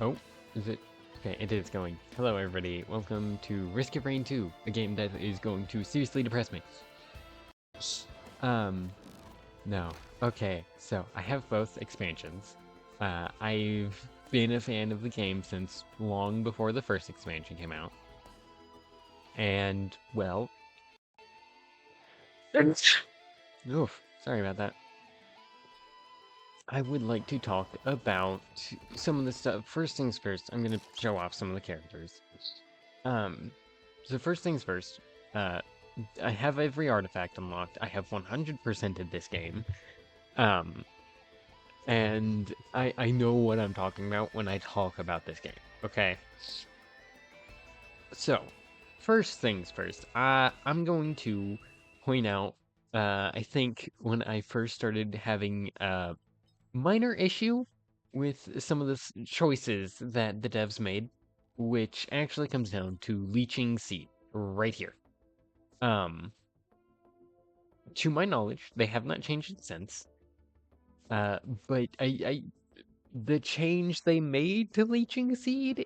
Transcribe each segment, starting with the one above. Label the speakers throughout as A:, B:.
A: Oh, is it? Okay, it is going. Hello, everybody. Welcome to Risk of Rain 2, a game that is going to seriously depress me. Um, no. Okay, so I have both expansions. I've been a fan of the game since long before the first expansion came out. And, well... Oof, sorry about that. I would like to talk about some of the stuff. First things first, I'm going to show off some of the characters. So first things first, uh, I have every artifact unlocked. I have 100%ed this game. Um, and I know what I'm talking about when I talk about this game, okay? So, first things first, I'm going to point out, I think when I first started having a minor issue with some of the choices that the devs made, which actually comes down to leeching seed right here. To my knowledge, they have not changed it since. But the change they made to leeching seed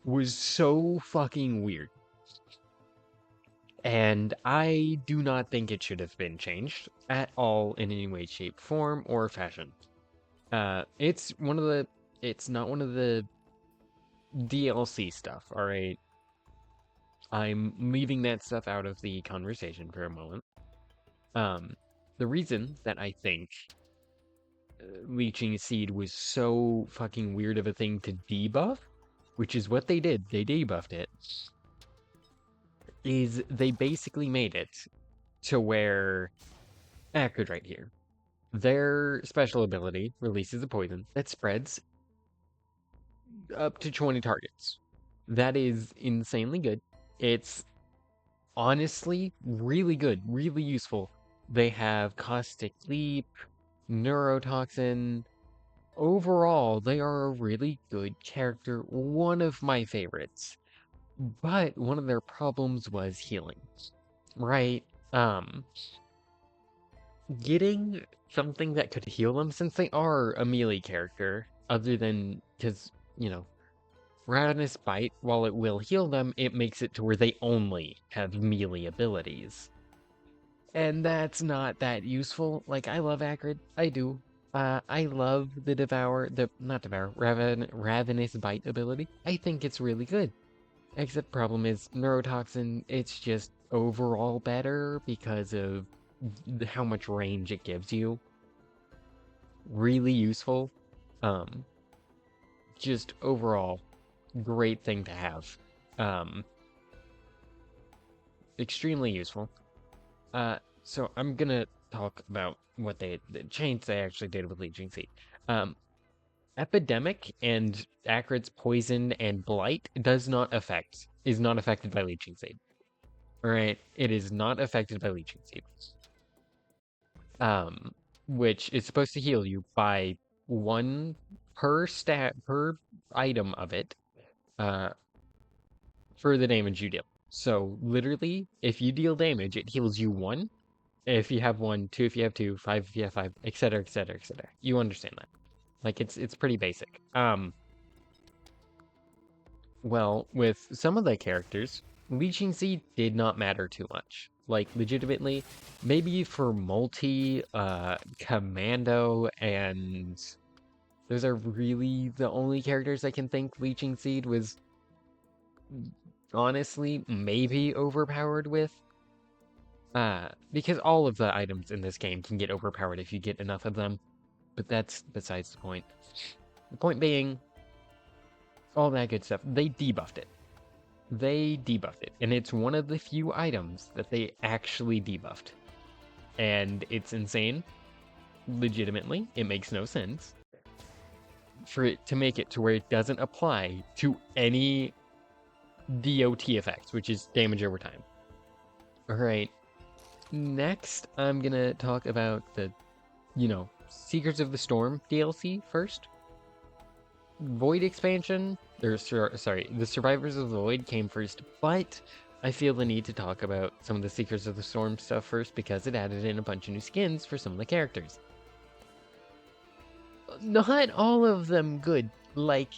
A: was so fucking weird. And I do not think it should have been changed at all in any way, shape, form, or fashion. It's not one of the DLC stuff, alright? I'm leaving that stuff out of the conversation for a moment. The reason that I think leeching seed was so fucking weird of a thing to debuff, which is what they did, they debuffed it, is they basically made it to where Acrid right here. Their special ability releases a poison that spreads up to 20 targets. That is insanely good. It's honestly really good, really useful. They have Caustic Leap, Neurotoxin. Overall, they are a really good character, one of my favorites. But one of their problems was healing, right? Getting something that could heal them, since they are a melee character, other than, because, Ravenous Bite, while it will heal them, it makes it to where they only have melee abilities. And that's not that useful. Like, I love Acrid. I do. I love the Ravenous Bite ability. I think it's really good. Except problem is, Neurotoxin, it's just overall better because of how much range it gives you. Really useful. Just overall, great thing to have. Extremely useful. So I'm gonna talk about the change they actually did with Leeching Seed. Epidemic and Acrid's Poison and Blight is not affected by Leeching Seed. Alright, it is not affected by Leeching Seed. Which is supposed to heal you by 1 per item of it, for the damage you deal. So literally, if you deal damage, it heals you 1. If you have 1, 2 if you have 2, 5 if you have 5, etc., etc., etc. You understand that. Like, it's pretty basic. Well, with some of the characters, Leeching Seed did not matter too much. Like, legitimately, maybe for Multi, Commando, and those are really the only characters I can think Leeching Seed was honestly maybe overpowered with. Because all of the items in this game can get overpowered if you get enough of them, but that's besides the point. The point being, all that good stuff, they debuffed it. And it's one of the few items that they actually debuffed. And it's insane. Legitimately, it makes no sense for it to make it to where it doesn't apply to any DOT effects, which is damage over time. Alright, next I'm gonna talk about the, Secrets of the Storm DLC first. Void expansion, the Survivors of the Void came first, but I feel the need to talk about some of the Secrets of the Storm stuff first because it added in a bunch of new skins for some of the characters. Not all of them good. Like,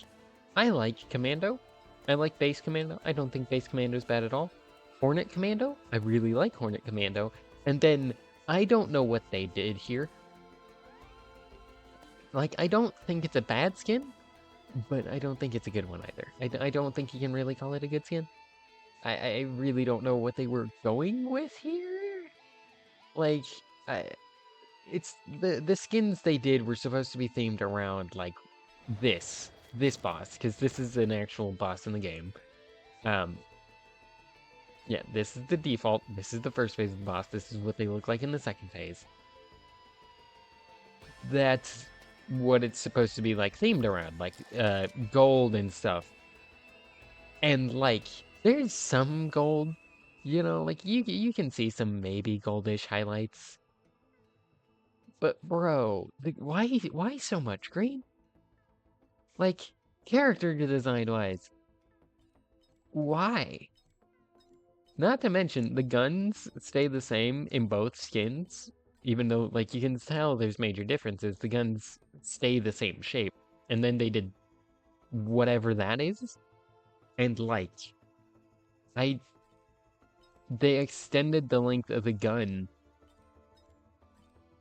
A: I like Commando. I like Base Commando. I don't think Base Commando is bad at all. Hornet Commando? I really like Hornet Commando. And then, I don't know what they did here. Like, I don't think it's a bad skin, but I don't think it's a good one either. I don't think you can really call it a good skin. I really don't know what they were going with here. Like, I, it's the skins they did were supposed to be themed around like this boss, because this is an actual boss in the game. Yeah, this is the default. This is the first phase of the boss. This is what they look like in the second phase. That's what it's supposed to be like themed around, like gold and stuff. And like there's some gold, you know, like you can see some maybe goldish highlights. But bro, why so much green? Like character design wise, why? Not to mention the guns stay the same in both skins, even though like you can tell there's major differences. The guns stay the same shape, and then they did whatever that is, and like they extended the length of the gun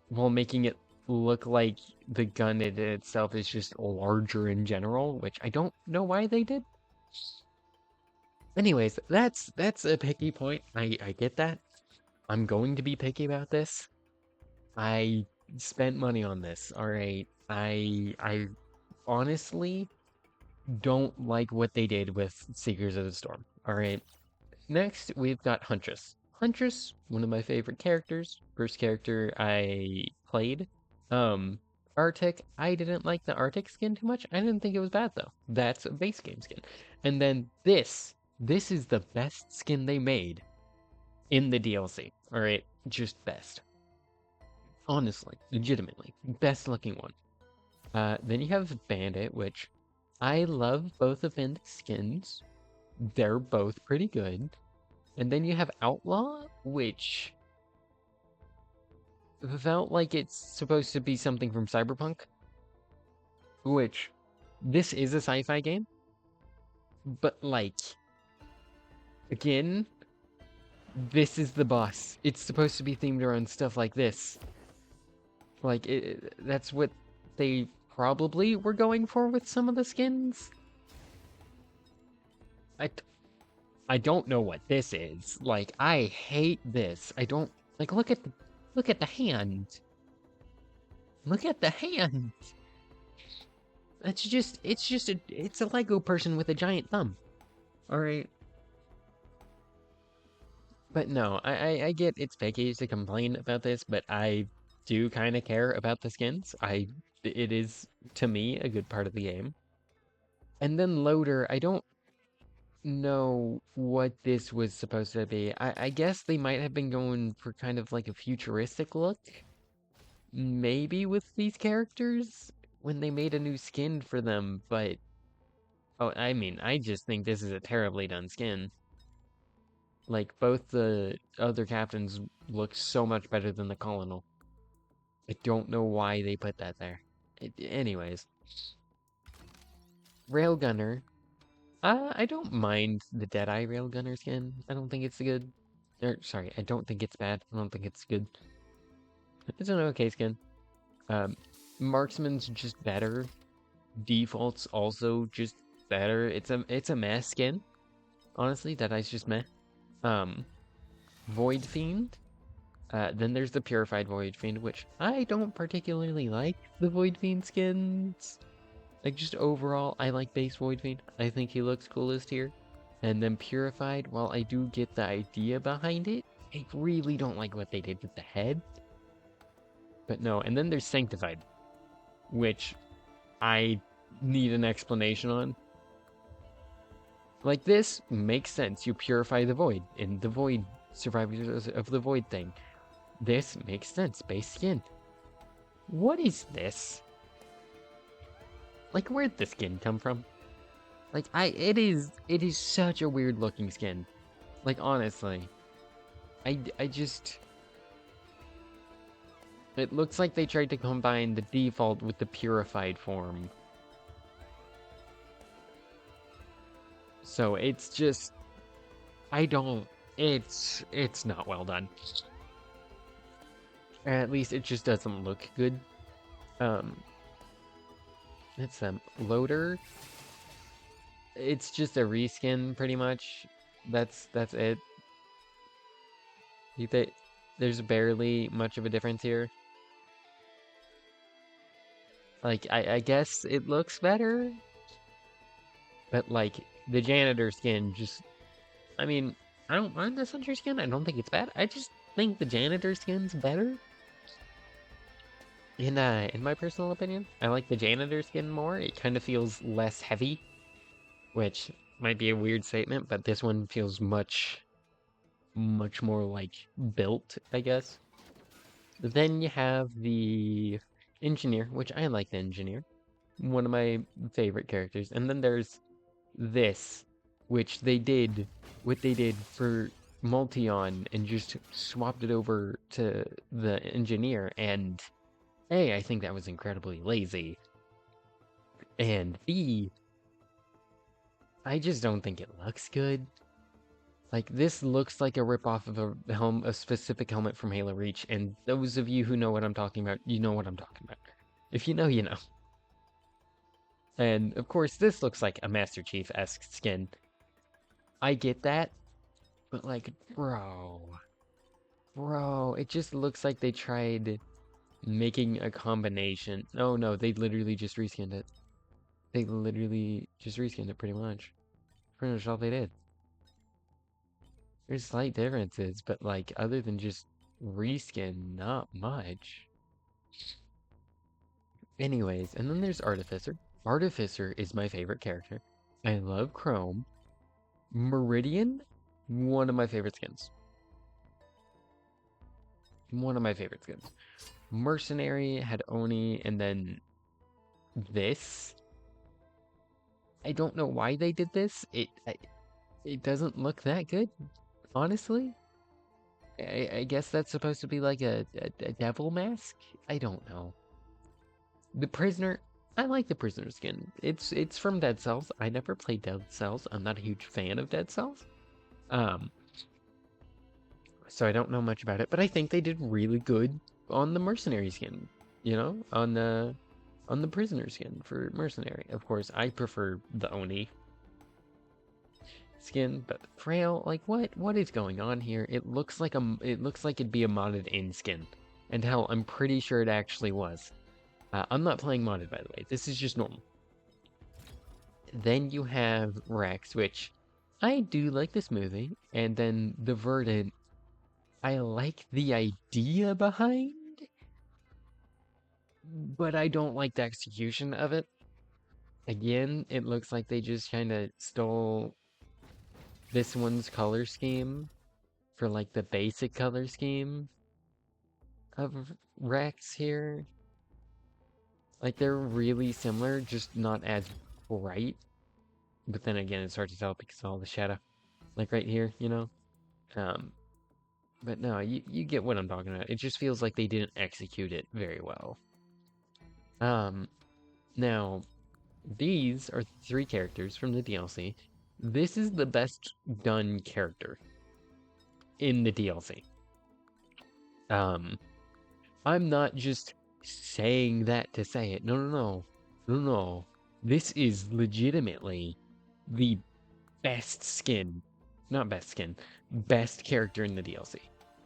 A: while making it look like the gun in itself is just larger in general, which I don't know why they did. Anyways, that's a picky point. I get that. I'm going to be picky about this. I spent money on this, alright? I honestly don't like what they did with Seekers of the Storm, alright? Next, we've got Huntress. Huntress, one of my favorite characters. First character I played. Arctic, I didn't like the Arctic skin too much. I didn't think it was bad though. That's a base game skin. And then this is the best skin they made in the DLC. Alright, just best. Honestly, legitimately, best looking one. Then you have Bandit, which I love both of Bandit's skins. They're both pretty good. And then you have Outlaw, which felt like it's supposed to be something from Cyberpunk. Which, this is a sci-fi game. But like, again, this is the boss. It's supposed to be themed around stuff like this. Like, that's what they probably were going for with some of the skins. I don't know what this is. Like, I hate this. I don't like. Look at the hand. Look at the hand. It's a Lego person with a giant thumb. All right. But no, I get it's picky to complain about this, but I do kind of care about the skins. It is to me a good part of the game. And then Loader, I don't know what this was supposed to be. I guess they might have been going for kind of like a futuristic look. Maybe with these characters when they made a new skin for them, but oh, I mean, I just think this is a terribly done skin. Like both the other captains look so much better than the colonel. I don't know why they put that there. Anyways. Railgunner. I don't mind the Deadeye Railgunner skin. I don't think it's good. Sorry, I don't think it's bad. I don't think it's good. It's an okay skin. Marksman's just better. Default's also just better. It's a meh skin. Honestly, Deadeye's just meh. Void Fiend. Then there's the Purified Void Fiend, which I don't particularly like the Void Fiend skins. Like, just overall, I like base Void Fiend. I think he looks coolest here. And then Purified, while I do get the idea behind it, I really don't like what they did with the head. But no, and then there's Sanctified, which I need an explanation on. Like, this makes sense. You purify the Void in the Void survivors of the Void thing. This makes sense. Base skin. What is this? Like, where'd the skin come from? Like, it is such a weird looking skin. Like, honestly. I just... It looks like they tried to combine the default with the purified form. So it's just, I don't, it's not well done. At least it just doesn't look good. It's a loader. It's just a reskin, pretty much. That's it. You think there's barely much of a difference here? Like, I guess it looks better, but like the janitor skin just, I mean, I don't mind the sentry skin. I don't think it's bad. I just think the janitor skin's better. In my personal opinion, I like the janitor skin more. It kind of feels less heavy, which might be a weird statement, but this one feels much more like built, I guess. Then you have the engineer, which I like the engineer. One of my favorite characters. And then there's this, which they did what they did for Multion and just swapped it over to the engineer. And A, I think that was incredibly lazy. And B, I just don't think it looks good. Like, this looks like a ripoff of a specific helmet from Halo Reach, and those of you who know what I'm talking about, you know what I'm talking about. If you know, you know. And, of course, this looks like a Master Chief-esque skin. I get that, but, like, bro, it just looks like they tried making a combination. Oh, no, they literally just reskinned it. They literally just reskinned it, pretty much. Pretty much all they did. There's slight differences, but like other than just reskin, not much. Anyways, and then there's Artificer. Artificer is my favorite character. I love Chrome. Meridian, one of my favorite skins. One of my favorite skins. Mercenary had Oni, and then this. I don't know why they did this. It doesn't look that good, honestly. I guess that's supposed to be like a devil mask? I don't know. The Prisoner, I like the Prisoner skin. It's from Dead Cells. I never played Dead Cells. I'm not a huge fan of Dead Cells. So I don't know much about it, but I think they did really good on the Mercenary skin, you know, on the Prisoner skin for Mercenary. Of course, I prefer the Oni skin, but Frail, like what is going on here? It looks like it'd be a modded in skin. And hell, I'm pretty sure it actually was. I'm not playing modded, by the way. This is just normal. Then you have Wrex, which I do like this movie. And then the Verdant, I like the idea behind, but I don't like the execution of it. Again, it looks like they just kind of stole this one's color scheme for like the basic color scheme of Wrex here. Like, they're really similar, just not as bright. But then again, it's hard to tell because of all the shadow. Like right here, you know? But no, you get what I'm talking about. It just feels like they didn't execute it very well. Now, these are 3 characters from the DLC. This is the best done character in the DLC. I'm not just saying that to say it. No. This is legitimately the best skin. Not best skin. Best character in the DLC.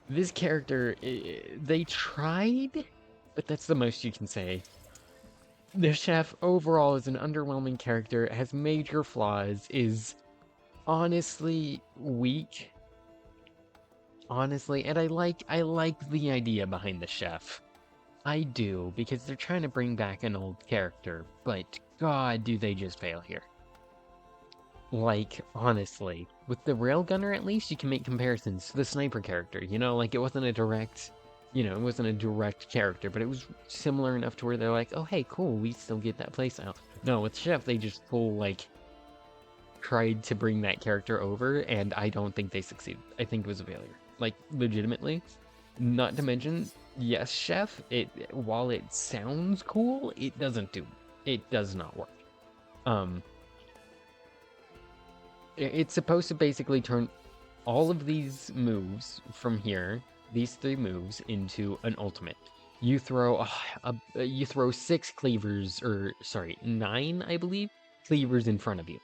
A: This character, they tried, but that's the most you can say. The chef overall is an underwhelming character, has major flaws, is honestly weak. Honestly, and I like the idea behind the chef. I do, because they're trying to bring back an old character, but god, do they just fail here. Like, honestly, with the railgunner at least you can make comparisons to the sniper character, you know, like it wasn't a direct, it wasn't a direct character, but it was similar enough to where they're like, oh hey, cool, we still get that playstyle. No, with Chef, they just tried to bring that character over, and I don't think they succeeded. I think it was a failure. Like, legitimately. Not to mention, yes, Chef, while it sounds cool, it does not work. It's supposed to basically turn all of these moves from here, these 3 moves, into an ultimate. You throw you throw 6 cleavers, or sorry, 9, I believe, cleavers in front of you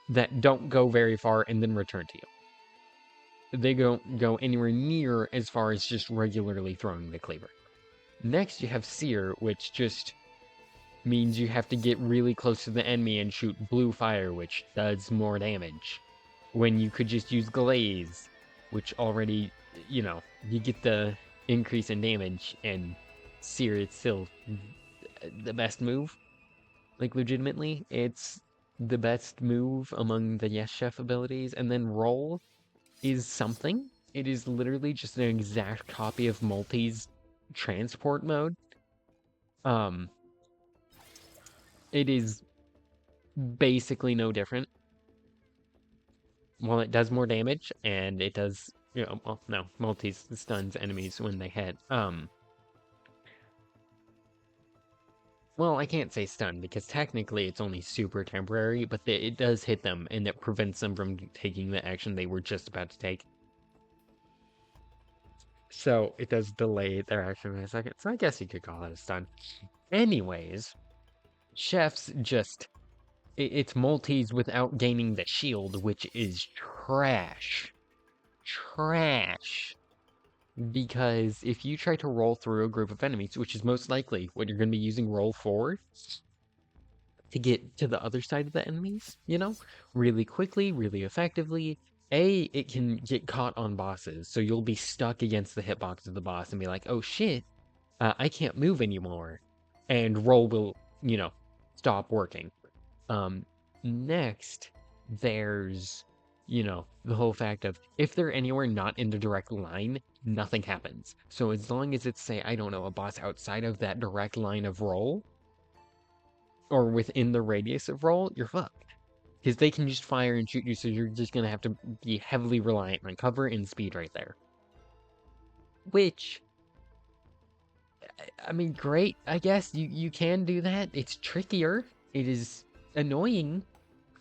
A: that don't go very far and then return to you. They don't go anywhere near as far as just regularly throwing the cleaver. Next, you have Sear, which just means you have to get really close to the enemy and shoot blue fire, which does more damage. When you could just use Glaze, which already, you get the increase in damage, and Sear is still the best move. Like, legitimately, it's the best move among the Yes Chef abilities. And then Roll is something. It is literally just an exact copy of Multi's transport mode. It is basically no different. Well, it does more damage, and it does, well, no, Multis stuns enemies when they hit. Well, I can't say stun, because technically it's only super temporary, but it does hit them, and it prevents them from taking the action they were just about to take. So, it does delay their action by a second, so I guess you could call it a stun. Anyways, Chefs just... It's Multis without gaining the shield, which is trash. Trash. Because if you try to roll through a group of enemies, which is most likely what you're going to be using roll for to get to the other side of the enemies, really quickly, really effectively, it can get caught on bosses, so you'll be stuck against the hitbox of the boss and be like, oh shit, I can't move anymore. And roll will, stop working. Next, there's, the whole fact of if they're anywhere not in the direct line, nothing happens. So as long as it's, say, I don't know, a boss outside of that direct line of roll, or within the radius of roll, you're fucked. Because they can just fire and shoot you, so you're just going to have to be heavily reliant on cover and speed right there. Which, I mean, great, I guess. You can do that. It's trickier. It is annoying.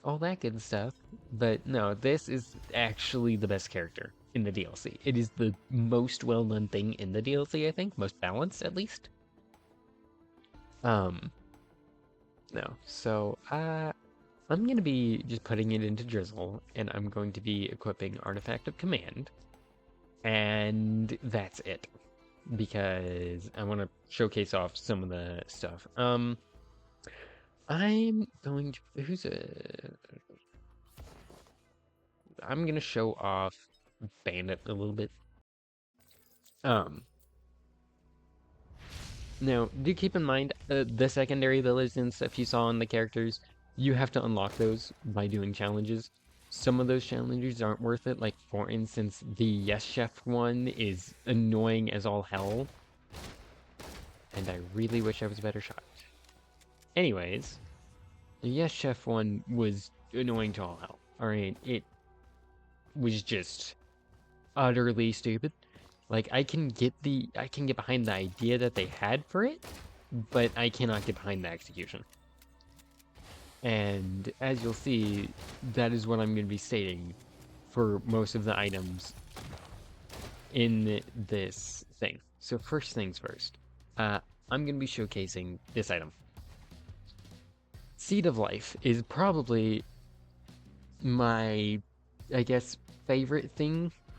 A: All that good stuff. But no, this is actually the best character in the DLC. It is the most well-done thing in the DLC, I think. Most balanced, at least. No. So, I'm going to be just putting it into Drizzle, and I'm going to be equipping Artifact of Command. And that's it. Because I want to showcase off some of the stuff. I'm going to... I'm going to show off Bandit a little bit. Now, do keep in mind, the secondary abilities and stuff you saw in the characters, you have to unlock those by doing challenges. Some of those challenges aren't worth it. Like, for instance, the Yes Chef one is annoying as all hell. And I really wish I was a better shot. Anyways, the Yes Chef one was annoying to all hell. Alright, it was just utterly stupid. Like, I can get behind the idea that they had for it, but I cannot get behind the execution. And as you'll see, that is what I'm going to be stating for most of the items in this thing. So first things first, I'm going to be showcasing this item. Seed of Life is probably my, I guess, favorite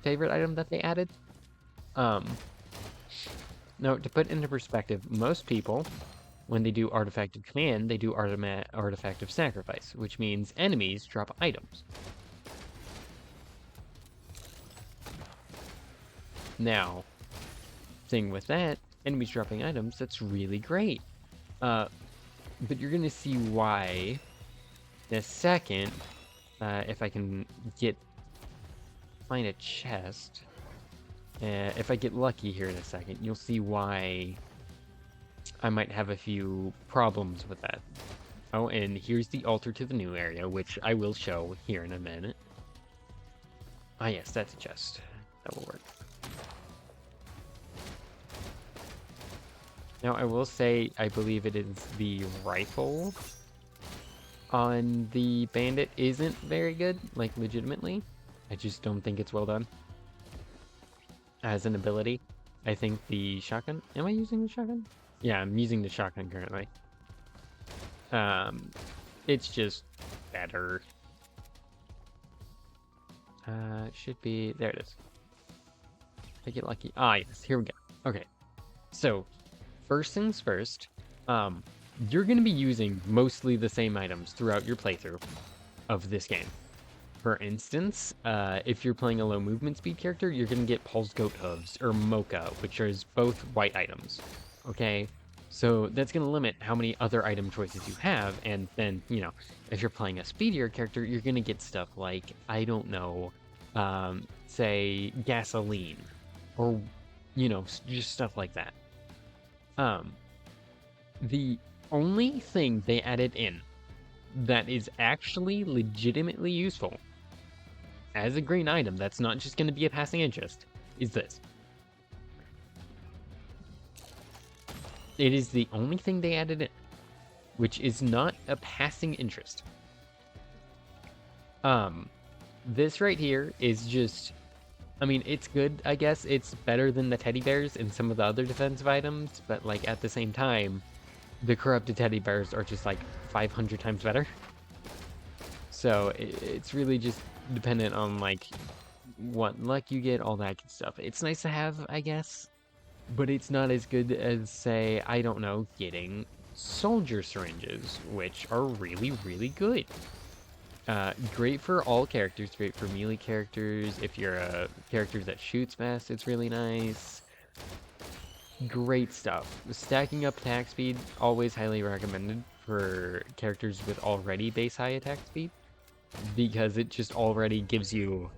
A: item that they added. Now, to put into perspective, most people, when they do Artifact of Command, they do Artifact of Sacrifice, which means enemies drop items. Now, thing with that, enemies dropping items, that's really great. But you're going to see why in a second, if I can find a chest. If I get lucky here in a second, you'll see why I might have a few problems with that. Oh, and here's the altar to the new area, which I will show here in a minute. Ah, yes, that's a chest. That will work. Now, I will say, I believe it is the rifle on the bandit isn't very good, like legitimately. I just don't think it's well done as an ability. I think the shotgun, am I using the shotgun? Yeah, I'm using the shotgun currently. It's just better. Should be, there it is. I get lucky. Ah, yes, here we go. Okay, so first things first, you're going to be using mostly the same items throughout your playthrough of this game. For instance, if you're playing a low movement speed character, you're going to get Paul's Goat Hooves or Mocha, which is both white items. Okay, so that's going to limit how many other item choices you have, and then, you know, if you're playing a speedier character, you're going to get stuff like, I don't know, say, gasoline, or, you know, just stuff like that. The only thing they added in that is actually legitimately useful as a green item that's not just going to be a passing interest is this. It is the only thing they added in, which is not a passing interest. This right here is just, I mean, it's good, I guess. It's better than the teddy bears and some of the other defensive items, but like at the same time, the corrupted teddy bears are just like 500 times better. So it's really just dependent on like what luck you get, all that good stuff. It's nice to have, I guess, but it's not as good as, say, I don't know, getting soldier syringes, which are really, really good. Great for all characters, great for melee characters. If you're a character that shoots fast, it's really nice. Great stuff. Stacking up attack speed, always highly recommended for characters with already base high attack speed, because it just already gives you,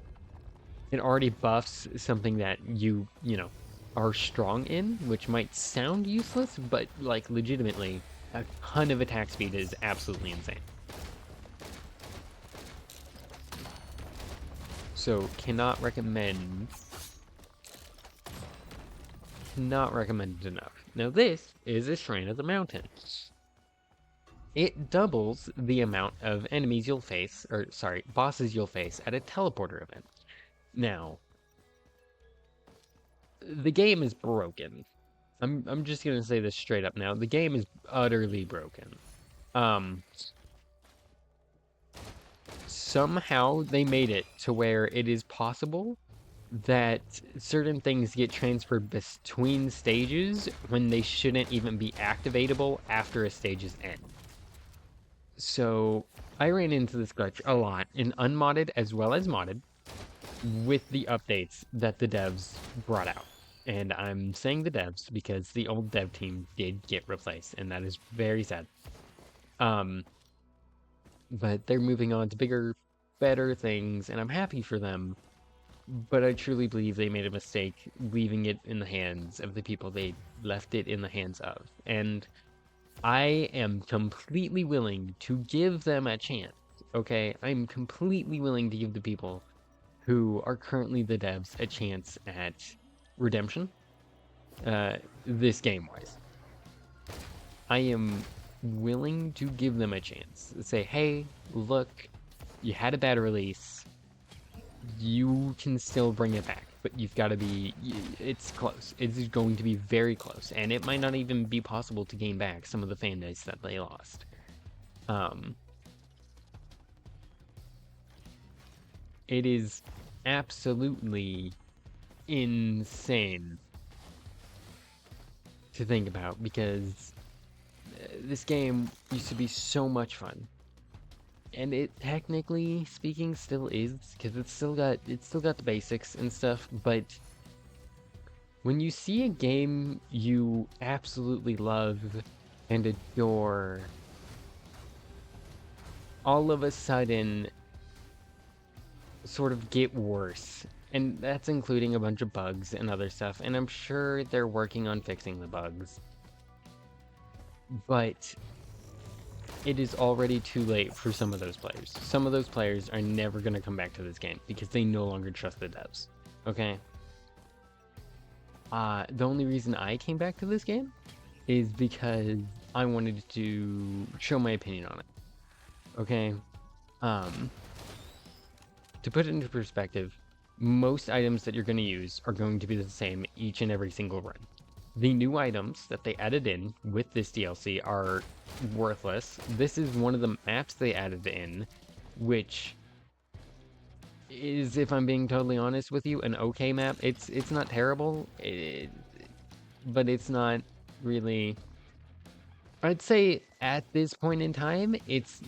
A: it already buffs something that you know, are strong in, which might sound useless, but like legitimately, a ton of attack speed is absolutely insane. So cannot recommend it enough. Now this is a Shrine of the Mountain. It doubles the amount of enemies you'll face, or sorry, bosses you'll face at a teleporter event. Now, the game is broken. I'm just gonna say this straight up now. The game is utterly broken. Somehow they made it to where it is possible that certain things get transferred between stages when they shouldn't even be activatable after a stage's end. So I ran into this glitch a lot in unmodded as well as modded with the updates that the devs brought out. And I'm saying the devs because the old dev team did get replaced, and that is very sad. But they're moving on to bigger, better things, and I'm happy for them. But I truly believe they made a mistake leaving it in the hands of the people they left it in the hands of. And I am completely willing to give them a chance, okay? I'm completely willing to give the people who are currently the devs a chance at redemption, this game-wise. I am willing to give them a chance. Say, hey, look, you had a bad release. You can still bring it back, but you've got to be, it's close. It's going to be very close, and it might not even be possible to gain back some of the fan base that they lost. It is absolutely insane to think about, because this game used to be so much fun. And it, technically speaking, still is, because it's still got the basics and stuff, but when you see a game you absolutely love and adore all of a sudden sort of get worse, and that's including a bunch of bugs and other stuff, and I'm sure they're working on fixing the bugs, but it is already too late for some of those players. Some of those players are never going to come back to this game because they no longer trust the devs. Okay? The only reason I came back to this game is because I wanted to show my opinion on it. okay? Um, to put it into perspective, most items that you're going to use are going to be the same each and every single run. The new items that they added in with this DLC are worthless. This is one of the maps they added in, which is, if I'm being totally honest with you, an okay map. It's not terrible, but it's not really... I'd say at this point in time, it's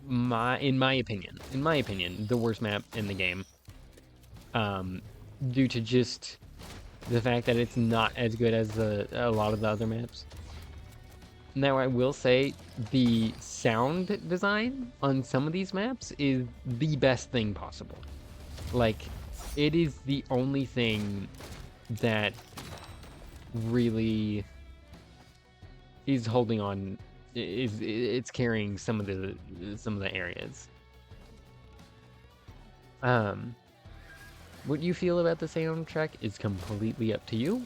A: in my opinion, the worst map in the game. Due to just the fact that it's not as good as a lot of the other maps. Now, I will say the sound design on some of these maps is the best thing possible. Like, it is the only thing that really is holding on, it's carrying some of the areas. What you feel about the soundtrack is completely up to you.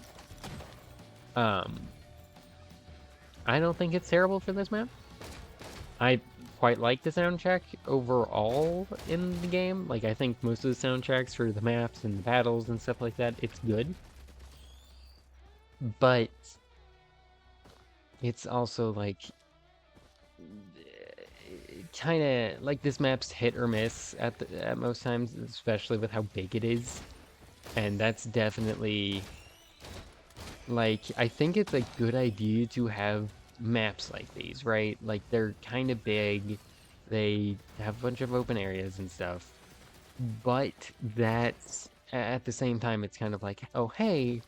A: I don't think it's terrible for this map. I quite like the soundtrack overall in the game. Like, I think most of the soundtracks for the maps and the battles and stuff like that, it's good. But it's also like kind of like this map's hit or miss at most times, especially with how big it is. And that's definitely, like, I think it's a good idea to have maps like these, right? Like, they're kind of big, they have a bunch of open areas and stuff, but that's, at the same time, it's kind of like, oh, hey,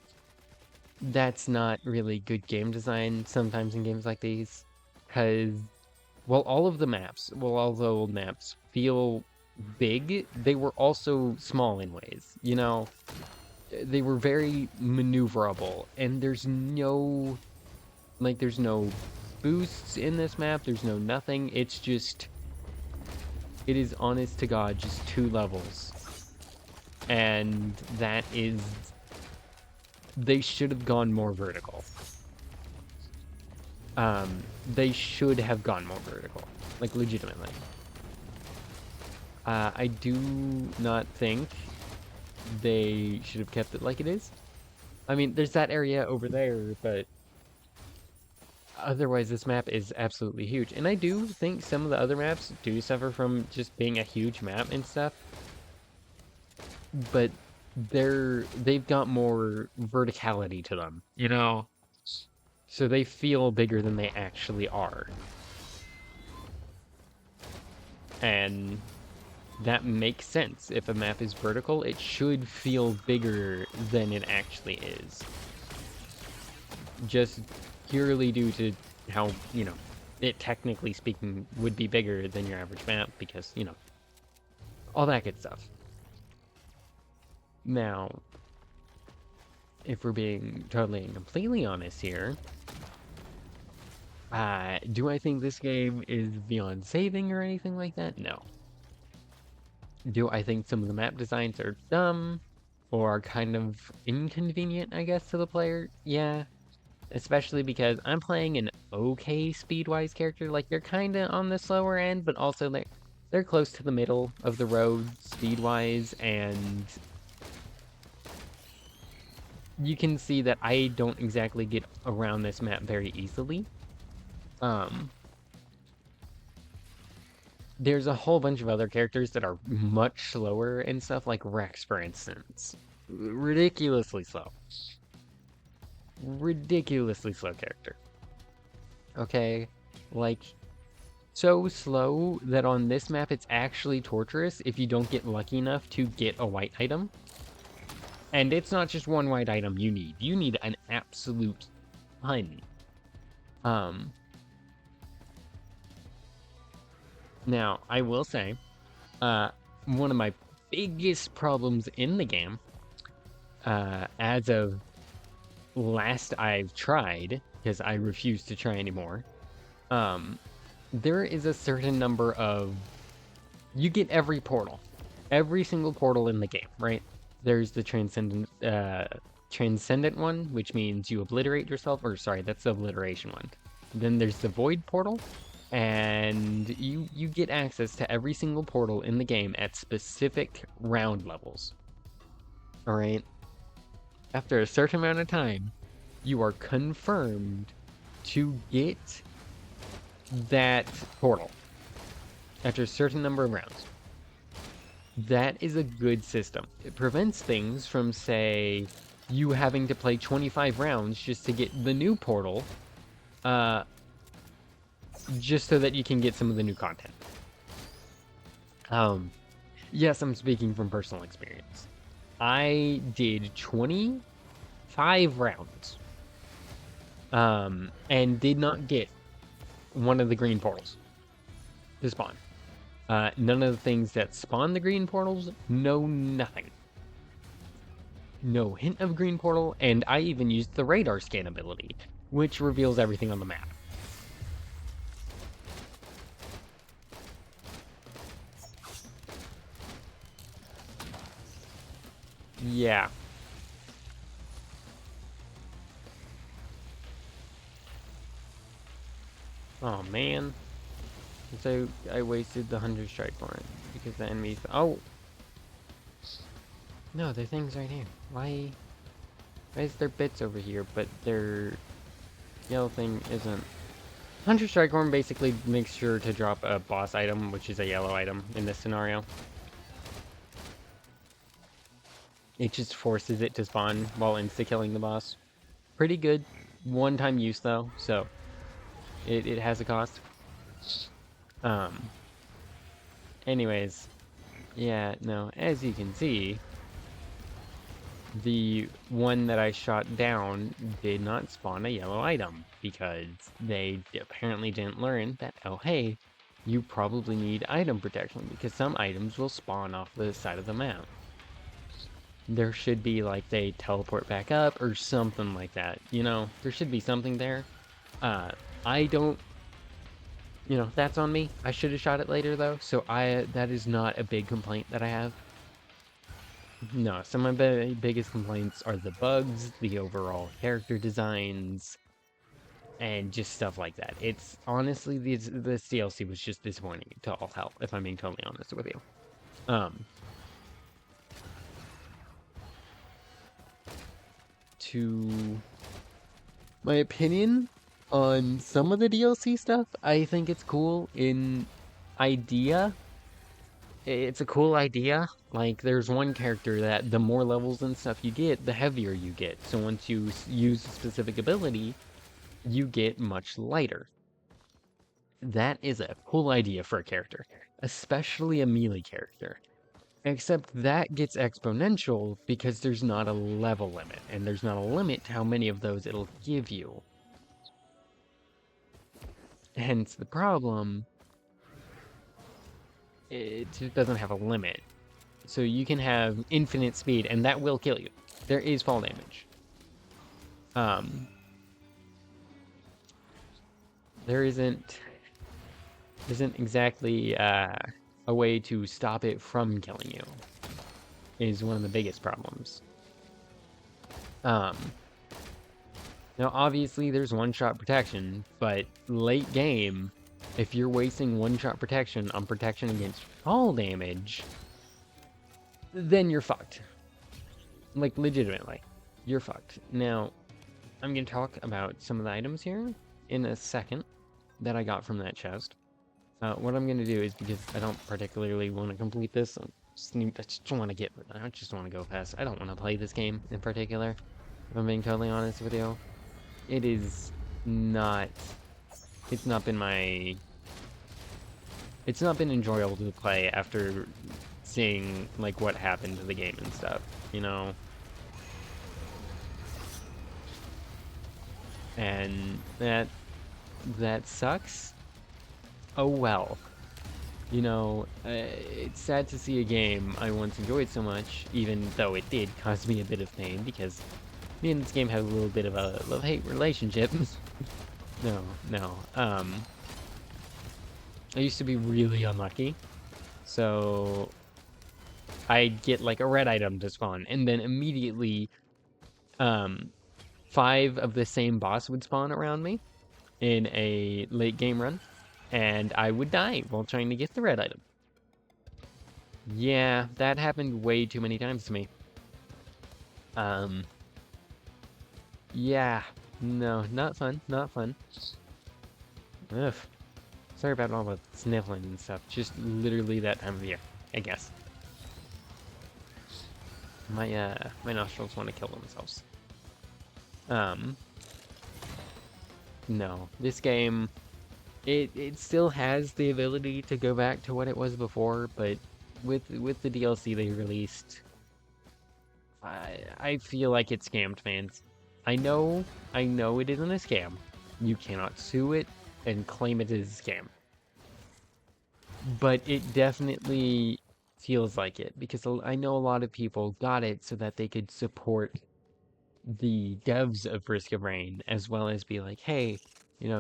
A: that's not really good game design sometimes in games like these, because, well, all the old maps feel big, they were also small in ways, you know? They were very maneuverable, and there's no boosts in this map, there's no nothing, it's just, it is honest to God just 2 levels. And that is, they should have gone more vertical. They should have gone more vertical, like, legitimately. I do not think they should have kept it like it is. I mean, there's that area over there, but otherwise this map is absolutely huge. And I do think some of the other maps do suffer from just being a huge map and stuff. But they've got more verticality to them, you know? So they feel bigger than they actually are. And that makes sense. If a map is vertical, it should feel bigger than it actually is. Just purely due to how, you know, it technically speaking would be bigger than your average map because, you know, all that good stuff. Now, if we're being totally and completely honest here, do I think this game is beyond saving or anything like that? No. Do I think some of the map designs are dumb or kind of inconvenient, I guess, to the player? Yeah. Especially because I'm playing an okay speed-wise character. Like, they're kind of on the slower end, but also they're close to the middle of the road speed-wise, and you can see that I don't exactly get around this map very easily. There's a whole bunch of other characters that are much slower and stuff, like Wrex, for instance. Ridiculously slow. Ridiculously slow character. Okay? Like, so slow that on this map it's actually torturous if you don't get lucky enough to get a white item. And it's not just one white item you need. You need an absolute ton. Now, I will say, one of my biggest problems in the game, as of last I've tried, because I refuse to try anymore, there is a certain number of... You get every portal. Every single portal in the game, right? There's the transcendent one, which means you obliterate yourself, or sorry, that's the obliteration one. Then there's the void portal, and you get access to every single portal in the game at specific round levels. All right. After a certain amount of time, you are confirmed to get that portal after a certain number of rounds. That is a good system. It prevents things from, say, you having to play 25 rounds just to get the new portal, just so that you can get some of the new content. Yes, I'm speaking from personal experience. I did 25 rounds, and did not get one of the green portals to spawn. None of the things that spawn the green portals, no nothing. No hint of green portal, and I even used the radar scan ability, which reveals everything on the map. Yeah. Oh man. So I wasted the 100 strike for it because the enemies. Oh. No, their thing's right here. Why is there bits over here, but their yellow thing isn't? 100 strike horn basically makes sure to drop a boss item, which is a yellow item in this scenario. It just forces it to spawn while insta-killing the boss. Pretty good one-time use though, so it has a cost. Anyways, yeah, no, as you can see, the one that I shot down did not spawn a yellow item because they apparently didn't learn that, oh hey, you probably need item protection because some items will spawn off the side of the map. There should be like they teleport back up or something like that, you know, there should be something there. I don't, you know, that's on me. I should have shot it later though, so that is not a big complaint that I have. No, some of my biggest complaints are the bugs, the overall character designs, and just stuff like that. It's honestly, this DLC was just disappointing to all hell, if I'm being totally honest with you. To my opinion on some of the DLC stuff, I think it's cool in idea. It's a cool idea. Like, there's one character that the more levels and stuff you get, the heavier you get. So once you use a specific ability, you get much lighter. That is a cool idea for a character, especially a melee character. Except that gets exponential because there's not a level limit, and there's not a limit to how many of those it'll give you. Hence the problem, it just doesn't have a limit. So you can have infinite speed, and that will kill you. There is fall damage. There isn't exactly a way to stop it from killing you, is one of the biggest problems. Now obviously there's one-shot protection, but late game, if you're wasting one-shot protection on protection against fall damage, then you're fucked. Like, legitimately, you're fucked. Now, I'm gonna talk about some of the items here in a second that I got from that chest. What I'm gonna do is, because I don't particularly want to complete this, I just want to go fast. I don't want to play this game in particular, if I'm being totally honest with you. It's not been enjoyable to play after seeing like what happened to the game and stuff, you know. And that sucks. Oh well. You know, it's sad to see a game I once enjoyed so much, even though it did cause me a bit of pain, because me and this game have a little bit of a love-hate relationship. No. I used to be really unlucky, so I'd get like a red item to spawn, and then immediately 5 of the same boss would spawn around me in a late game run. and I would die while trying to get the red item. Yeah, that happened way too many times to me. Yeah, no, not fun, not fun. Ugh. Sorry about all the sniffling and stuff. Just literally that time of year, I guess. My nostrils want to kill themselves. No, this game, it still has the ability to go back to what it was before, but with the DLC they released, I feel like it scammed fans. I know it isn't a scam. You cannot sue it and claim it is a scam. But it definitely feels like it because I know a lot of people got it so that they could support the devs of Risk of Rain as well as be like, hey,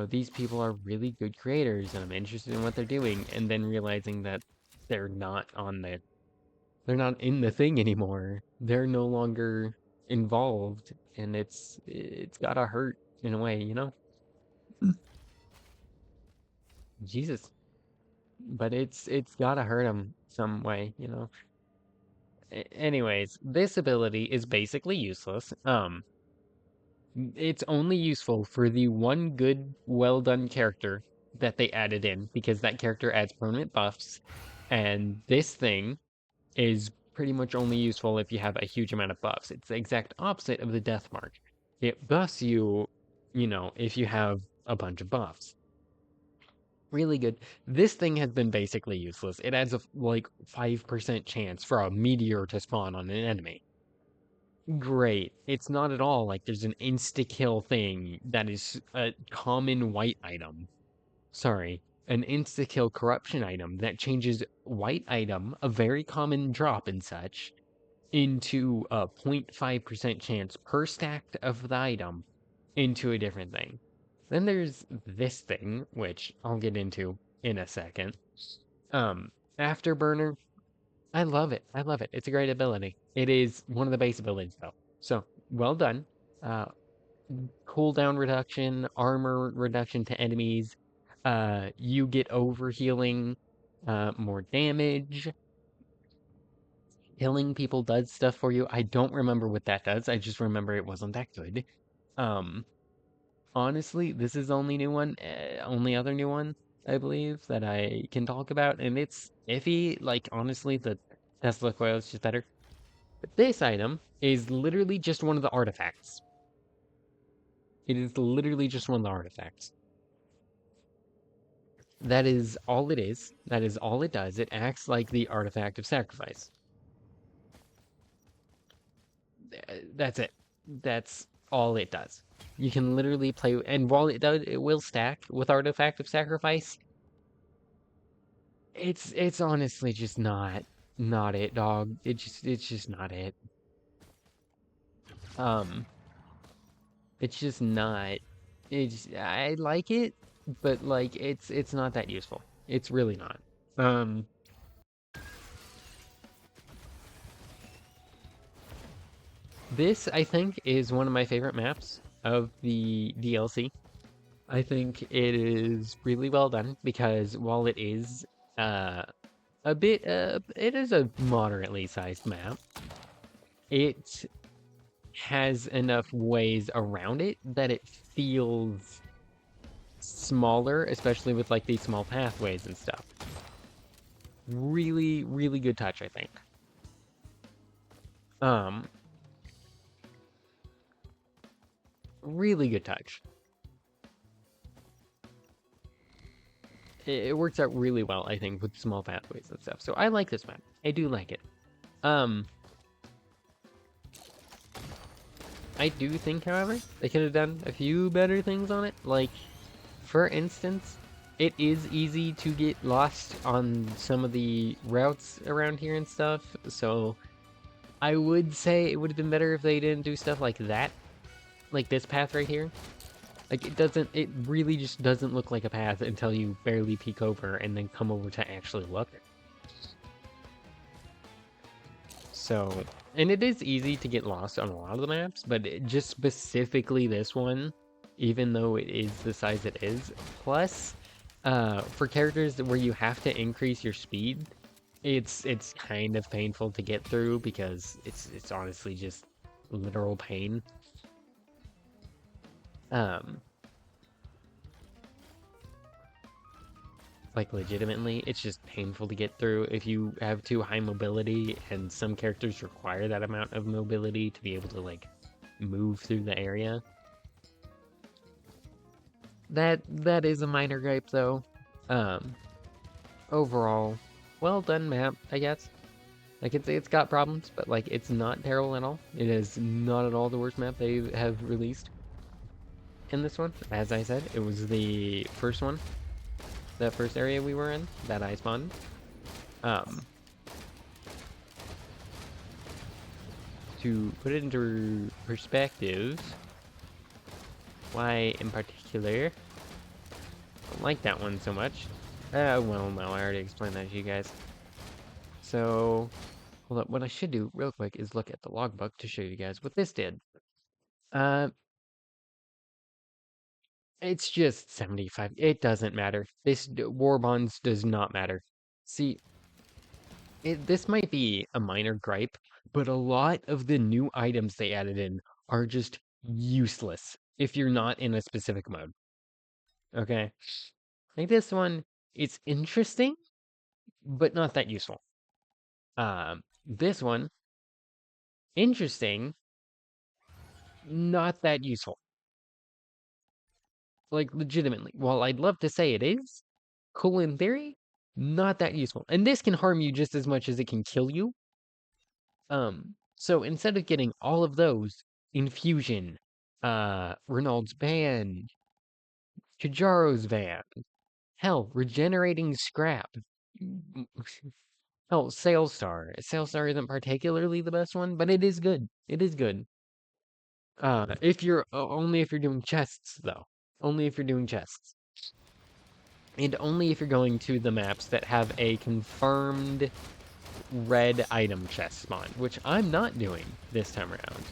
A: these people are really good creators and I'm interested in what they're doing, and then realizing that they're not they're not in the thing anymore. They're no longer involved, and it's gotta hurt in a way. Jesus. But it's gotta hurt them some way. Anyways, this ability is basically useless. It's only useful for the one good, well done character that they added in because that character adds permanent buffs, and this thing is pretty much only useful if you have a huge amount of buffs. It's the exact opposite of the death mark. It buffs you, if you have a bunch of buffs. Really good. This thing has been basically useless. It adds a like 5% chance for a meteor to spawn on an enemy. Great. It's not at all like there's an insta-kill thing that is a common white item. Sorry, an insta-kill corruption item that changes white item, a very common drop and such, into a 0.5% chance per stack of the item into a different thing. Then there's this thing, which I'll get into in a second. Afterburner, I love it. I love it. It's a great ability. It is one of the base abilities, though. So, well done. Uh, Cooldown reduction, armor reduction to enemies. You get overhealing, more damage. Killing people does stuff for you. I don't remember what that does. I just remember it wasn't that good. Um, Honestly, this is the only new one, only other new one, I believe, that I can talk about, and it's iffy. Like, honestly, the Tesla coil is just better. But this item is literally just one of the artifacts. It is literally just one of the artifacts. That is all it is. That is all it does. It acts like the artifact of sacrifice. That's it. That's all it does. You can literally play, and while it will stack with Artifact of Sacrifice. It's honestly just not it, dog. It's just not it. Um, it's just not. I like it, but like it's not that useful. It's really not. Um, this I think is one of my favorite maps of the DLC. I think it is really well done because while it is it is a moderately sized map. It has enough ways around it that it feels smaller, especially with like these small pathways and stuff. Really, really good touch, I think. Um, really good touch. It works out really well, I think, with small pathways and stuff. So I like this map. I do like it. I do think, however, they could have done a few better things on it. Like, for instance, it is easy to get lost on some of the routes around here and stuff. So I would say it would have been better if they didn't do stuff like that. Like this path right here. Like, it really just doesn't look like a path until you barely peek over and then come over to actually look. So, and it is easy to get lost on a lot of the maps, but just specifically this one, even though it is the size it is, plus For characters where you have to increase your speed, it's kind of painful to get through because it's honestly just literal pain. Um, like legitimately, it's just painful to get through if you have too high mobility, and some characters require that amount of mobility to be able to like move through the area. That is a minor gripe though. Um, Overall, well done map, I guess. Like it's got problems, but like it's not terrible at all. It is not at all the worst map they have released in this one. As I said, it was the first one, that first area we were in that I spawned. Um, to put it into perspective, why in particular I don't like that one so much. Well, no, I already explained that to you guys. So, hold up. What I should do real quick is look at the logbook to show you guys what this did. Uh, it's just 75. It doesn't matter. This war bonds does not matter. See, this might be a minor gripe, but a lot of the new items they added in are just useless if you're not in a specific mode. Okay? Like this one, it's interesting, but not that useful. This one, interesting, not that useful. Like legitimately, while I'd love to say it is cool in theory, not that useful. And this can harm you just as much as it can kill you. So instead of getting all of those, infusion, Renault's band, Kajaro's van, hell, regenerating scrap. Hell, Sail Star. Sail Star isn't particularly the best one, but it is good. It is good. If you're only if you're doing chests though. Only if you're doing chests. And only if you're going to the maps that have a confirmed red item chest spawn, which I'm not doing this time around.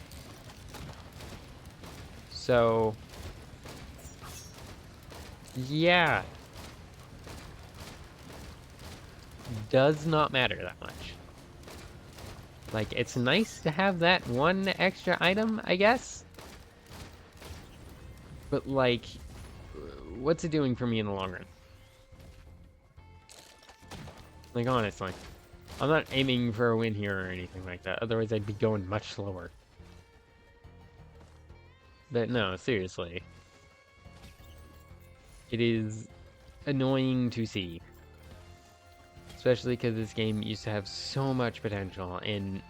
A: So, yeah, does not matter that much. Like, it's nice to have that one extra item, I guess. But, like, what's it doing for me in the long run? Like, honestly, I'm not aiming for a win here or anything like that. Otherwise, I'd be going much slower. But no, seriously. It is annoying to see. Especially because this game used to have so much potential, and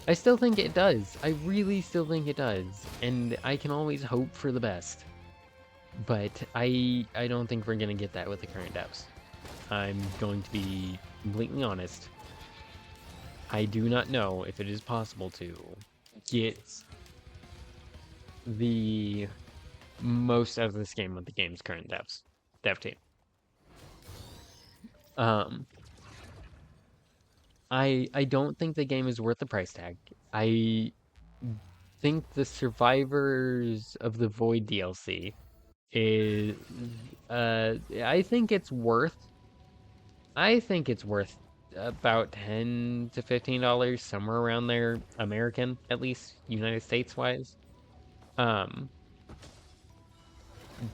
A: I still think it does. I really still think it does. And I can always hope for the best. But I don't think we're going to get that with the current devs. I'm going to be completely honest. I do not know if it is possible to get the most out of this game with the game's current dev team. I don't think the game is worth the price tag. I think the Survivors of the Void DLC is I think it's worth about $10 to $15, somewhere around there, American, at least, United States wise.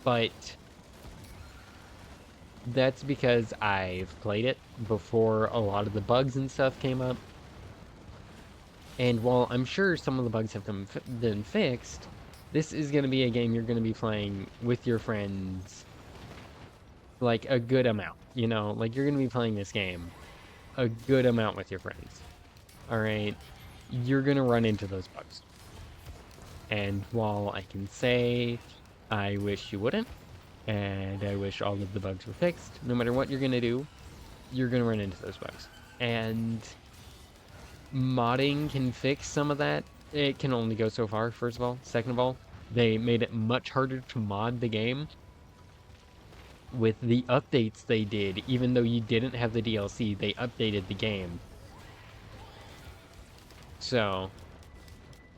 A: But that's because I've played it before a lot of the bugs and stuff came up. And while I'm sure some of the bugs have been fixed, this is going to be a game you're going to be playing with your friends like a good amount, you know? Like you're going to be playing this game a good amount with your friends. All right? You're going to run into those bugs. And while I can say I wish you wouldn't, and I wish all of the bugs were fixed, no matter what you're going to do, you're going to run into those bugs. And modding can fix some of that. It can only go so far, first of all. Second of all, they made it much harder to mod the game with the updates they did. Even though you didn't have the DLC, they updated the game. So,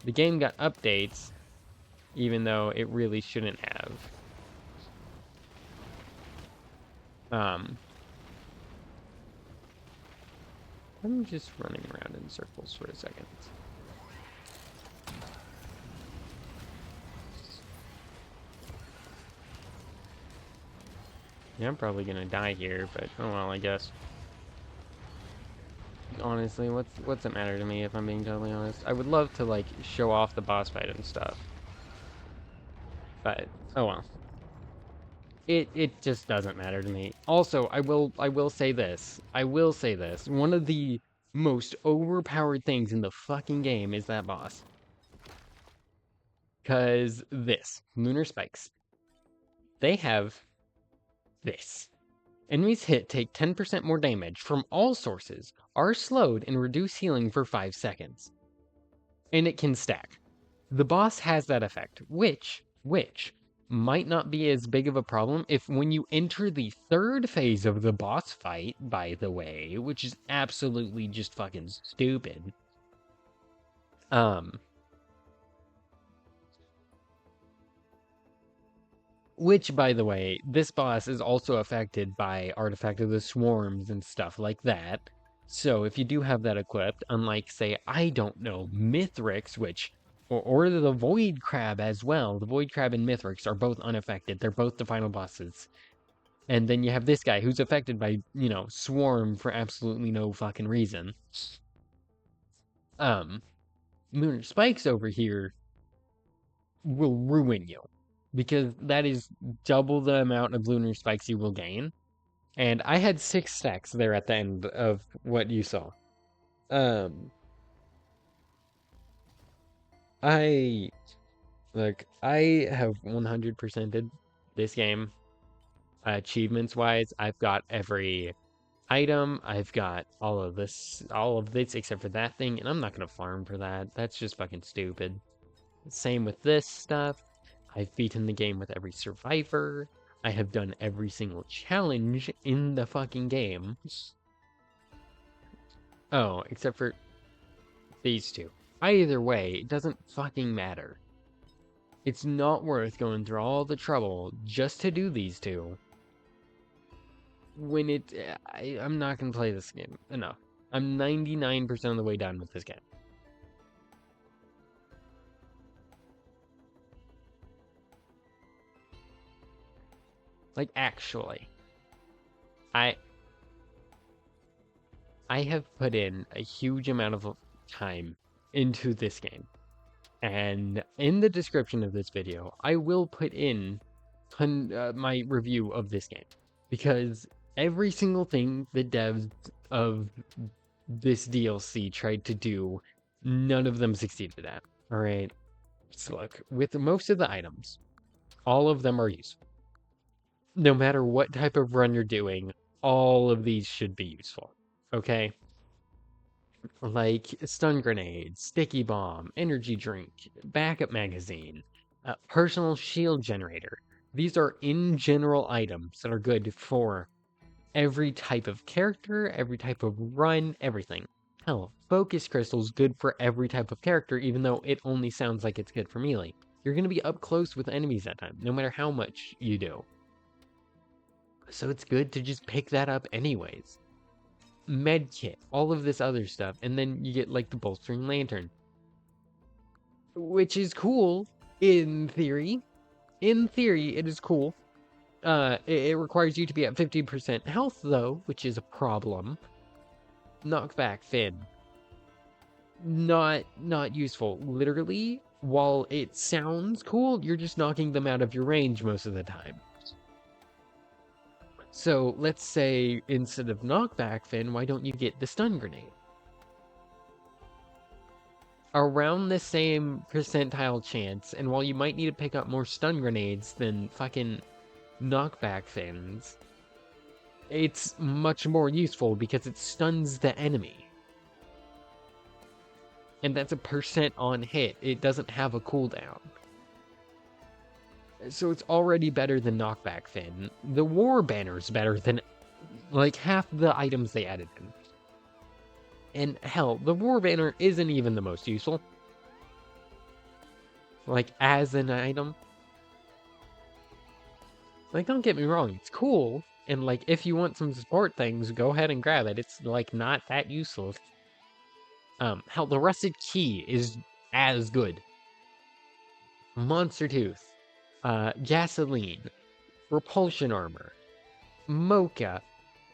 A: the game got updates, even though it really shouldn't have. I'm just running around in circles for a second. Yeah, I'm probably gonna die here, but oh well, I guess. Honestly, what's it matter to me if I'm being totally honest? I would love to like show off the boss fight and stuff, but oh well. It just doesn't matter to me. Also, I will say this. I will say this. One of the most overpowered things in the fucking game is that boss. Cause this lunar spikes. They have this. Enemies hit take 10% more damage from all sources, are slowed, and reduce healing for 5 seconds. And it can stack. The boss has that effect, which might not be as big of a problem if when you enter the third phase of the boss fight, by the way, which is absolutely just fucking stupid. Which, by the way, this boss is also affected by Artifact of the Swarms and stuff like that. So if you do have that equipped, unlike, say, I don't know, Mithrix, which, or the Void Crab as well. The Void Crab and Mithrix are both unaffected. They're both the final bosses. And then you have this guy who's affected by, Swarm for absolutely no fucking reason. Lunar Spikes over here will ruin you. Because that is double the amount of lunar spikes you will gain. And I had 6 stacks there at the end of what you saw. I have 100%ed this game. Achievements wise, I've got every item, I've got all of this except for that thing, and I'm not gonna farm for that. That's just fucking stupid. Same with this stuff. I've beaten the game with every survivor. I have done every single challenge in the fucking game. Oh, except for these two. Either way, it doesn't fucking matter. It's not worth going through all the trouble just to do these two. When I'm not gonna play this game enough. I'm 99% of the way done with this game. Like, actually, I have put in a huge amount of time into this game. And in the description of this video, I will put in my review of this game. Because every single thing the devs of this DLC tried to do, none of them succeeded at. Alright? So look, with most of the items, all of them are useful. No matter what type of run you're doing, all of these should be useful. Okay? Like stun grenade, sticky bomb, energy drink, backup magazine, personal shield generator. These are in general items that are good for every type of character, every type of run, everything. Hell, focus crystal's good for every type of character, even though it only sounds like it's good for melee. You're going to be up close with enemies that time, no matter how much you do. So it's good to just pick that up anyways. Med kit, all of this other stuff, and then you get like the bolstering lantern, which is cool in theory. In theory, it is cool. It requires you to be at 50% health though, which is a problem. Knockback fin, not useful. Literally, while it sounds cool, you're just knocking them out of your range most of the time. So let's say instead of knockback fin, why don't you get the stun grenade? Around the same percentile chance, and while you might need to pick up more stun grenades than fucking knockback fins, it's much more useful because it stuns the enemy. And that's a percent on hit. It doesn't have a cooldown. So it's already better than knockback fin. The war banner's better than like half the items they added in. And hell, the war banner isn't even the most useful. Like, as an item. Like, don't get me wrong, it's cool. And, like, if you want some support things, go ahead and grab it. It's, like, not that useless. Hell, the Rusted Key is as good. Monster Tooth, Gasoline, Repulsion Armor, Mocha,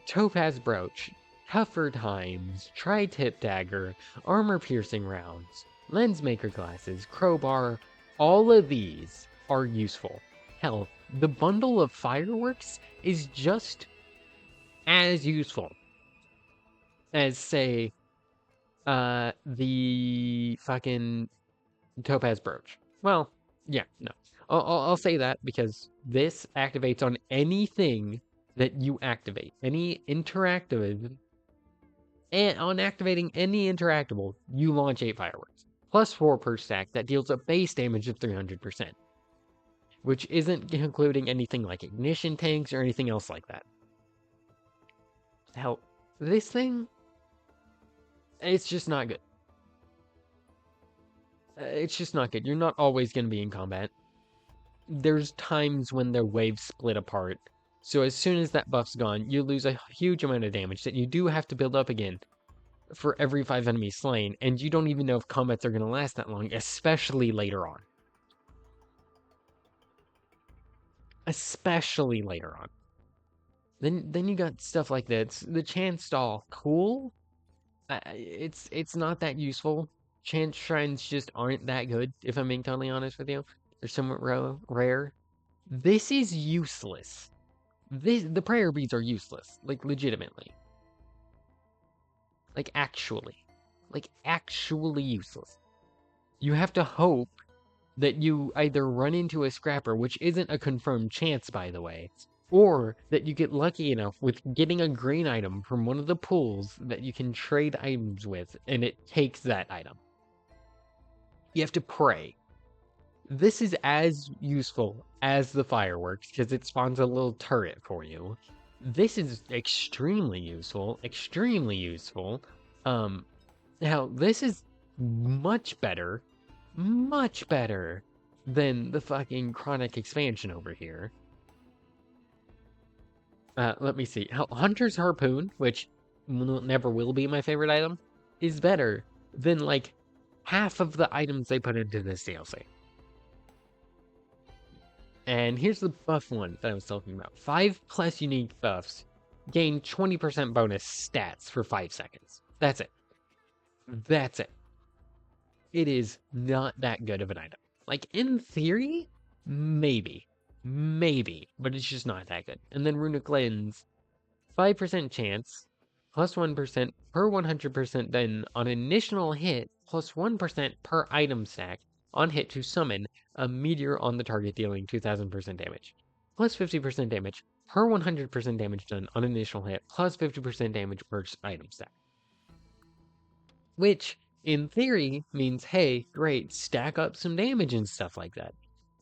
A: Topaz Brooch, Tougher Times, Tri-Tip Dagger, Armor-Piercing Rounds, Lens Maker Glasses, Crowbar. All of these are useful. Hell, the bundle of fireworks is just as useful as, say, the fucking Topaz Brooch. Well, yeah, no. I'll say that because this activates on anything that you activate. Any interactive, and on activating any interactable, you launch 8 fireworks. Plus 4 per stack that deals a base damage of 300%. Which isn't including anything like ignition tanks or anything else like that. Hell, this thing, it's just not good. It's just not good. You're not always going to be in combat. There's times when their waves split apart. So as soon as that buff's gone, you lose a huge amount of damage that you do have to build up again for every 5 enemies slain. And you don't even know if combats are going to last that long, especially later on. Especially later on. Then you got stuff like this. The Chance Stall, cool. It's not that useful. Chance Shrines just aren't that good, if I'm being totally honest with you. They're somewhat rare. This is useless. The prayer beads are useless. Like, legitimately. Like, actually. Like, actually useless. You have to hope that you either run into a scrapper, which isn't a confirmed chance, by the way, or that you get lucky enough with getting a green item from one of the pools that you can trade items with, and it takes that item. You have to pray. This is as useful as the fireworks, because it spawns a little turret for you. This is extremely useful. Extremely useful. Now, this is much better than the fucking Chronic expansion over here. Let me see. Hunter's Harpoon, which never will be my favorite item, is better than, like, half of the items they put into this DLC. And here's the buff one that I was talking about. 5+ unique buffs gain 20% bonus stats for 5 seconds. That's it. That's it. It is not that good of an item. Like, in theory, maybe, but it's just not that good. And then Runic Lens, 5% chance, plus 1% per 100% then on initial hit, plus 1% per item stack on hit to summon a meteor on the target dealing 2000% damage, plus 50% damage per 100% damage done on initial hit, plus 50% damage per item stack. Which, in theory, means, hey, great, stack up some damage and stuff like that.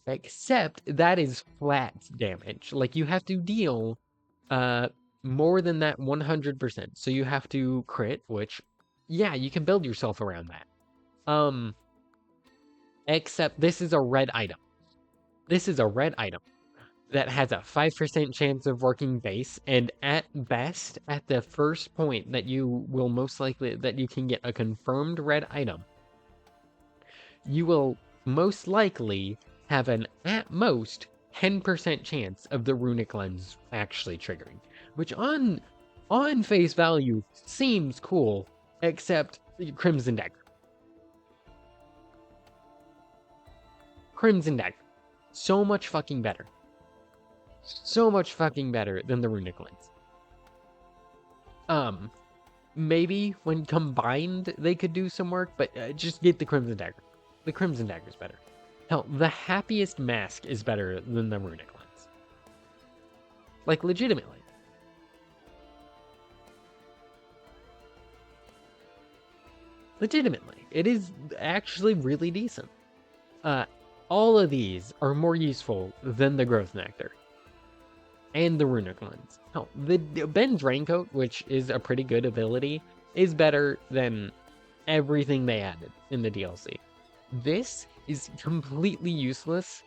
A: Except that is flat damage. Like, you have to deal more than that 100%. So you have to crit, which, yeah, you can build yourself around that. Except this is a red item. This is a red item that has a 5% chance of working base, and at best, at the first point that you will most likely, that you can get a confirmed red item, you will most likely have an, at most, 10% chance of the Runic Lens actually triggering. Which on face value seems cool, except Crimson Dagger. Crimson Dagger. So much fucking better. So much fucking better than the Runic Lens. Maybe when combined they could do some work, but just get the Crimson Dagger. The Crimson Dagger is better. Hell, the Happiest Mask is better than the Runic Lens. Like, legitimately. Legitimately. It is actually really decent. All of these are more useful than the Growth Nectar. And the Runic Lens. Hell, the Ben's Raincoat, which is a pretty good ability, is better than everything they added in the DLC. This is completely useless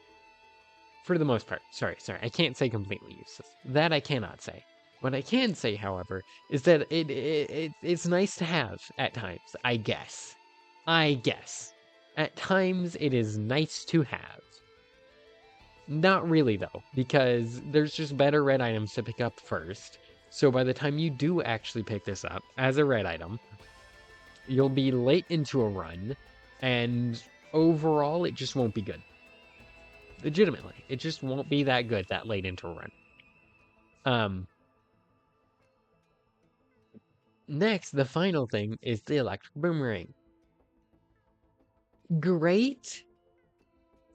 A: for the most part. Sorry, I can't say completely useless. That I cannot say. What I can say, however, is that it's nice to have at times, I guess. I guess. At times, it is nice to have. Not really, though, because there's just better red items to pick up first. So by the time you do actually pick this up as a red item, you'll be late into a run, and overall, it just won't be good. Legitimately, it just won't be that good that late into a run. Next, the final thing is the electric boomerang. Great,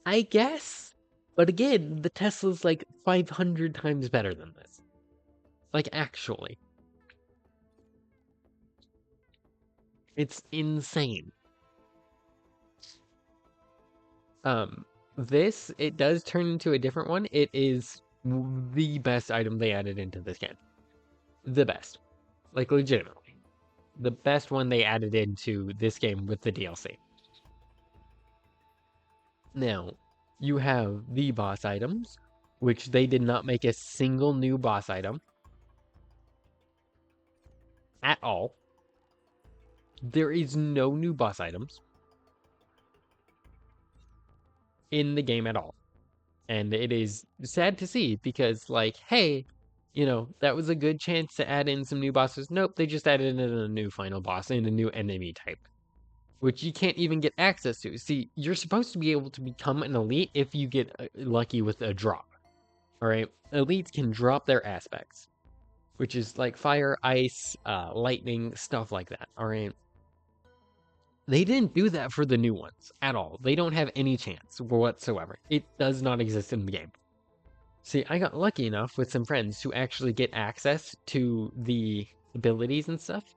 A: I guess. But again, the Tesla's like 500 times better than this. Like, actually. It's insane. This, it does turn into a different one. It is the best item they added into this game. The best. Like, legitimately. The best one they added into this game with the DLC. Now, you have the boss items, which they did not make a single new boss item at all. There is no new boss items in the game at all. And it is sad to see because, like, hey, you know, that was a good chance to add in some new bosses. Nope, they just added in a new final boss and a new enemy type, which you can't even get access to. See, you're supposed to be able to become an elite if you get lucky with a drop. All right, elites can drop their aspects, which is like fire, ice, lightning, stuff like that. All right. They didn't do that for the new ones at all. They don't have any chance whatsoever. It does not exist in the game. See, I got lucky enough with some friends to actually get access to the abilities and stuff.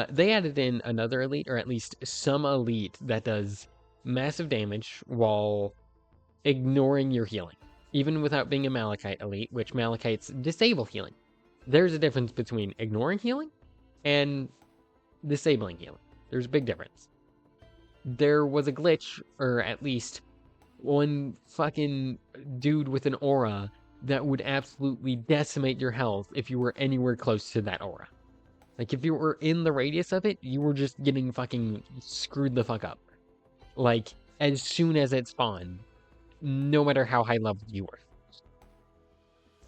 A: They added in another elite, or at least some elite, that does massive damage while ignoring your healing. Even without being a Malachite elite, which Malachites disable healing. There's a difference between ignoring healing and disabling healing. There's a big difference. There was a glitch, or at least one fucking dude with an aura that would absolutely decimate your health if you were anywhere close to that aura. Like, if you were in the radius of it, you were just getting fucking screwed the fuck up. Like, as soon as it spawned, no matter how high level you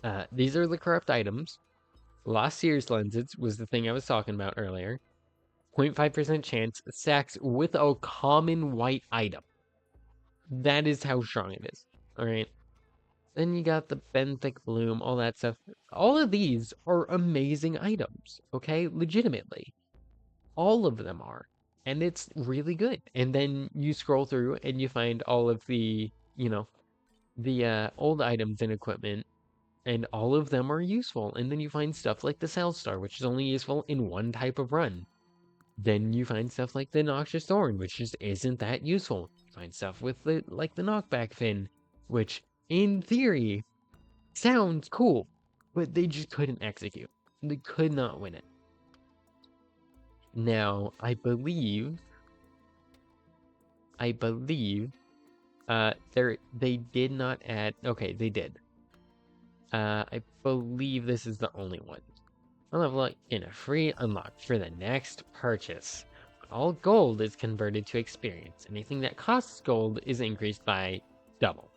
A: were. These are the corrupt items. Lost Sears lenses was the thing I was talking about earlier. 0.5% chance stacks with a common white item. That is how strong it is. Alright. Then you got the benthic bloom, all that stuff. All of these are amazing items, okay? Legitimately. All of them are. And it's really good. And then you scroll through and you find all of the, you know, the old items and equipment, and all of them are useful. And then you find stuff like the Cell Star, which is only useful in one type of run. Then you find stuff like the Noxious Thorn, which just isn't that useful. You find stuff with the knockback fin, which in theory sounds cool, but they just couldn't execute. They could not win it. Now, I believe they did not add. Okay, they did. I believe this is the only one. I'll level up in a free unlock for the next purchase. All gold is converted to experience. Anything that costs gold is increased by double.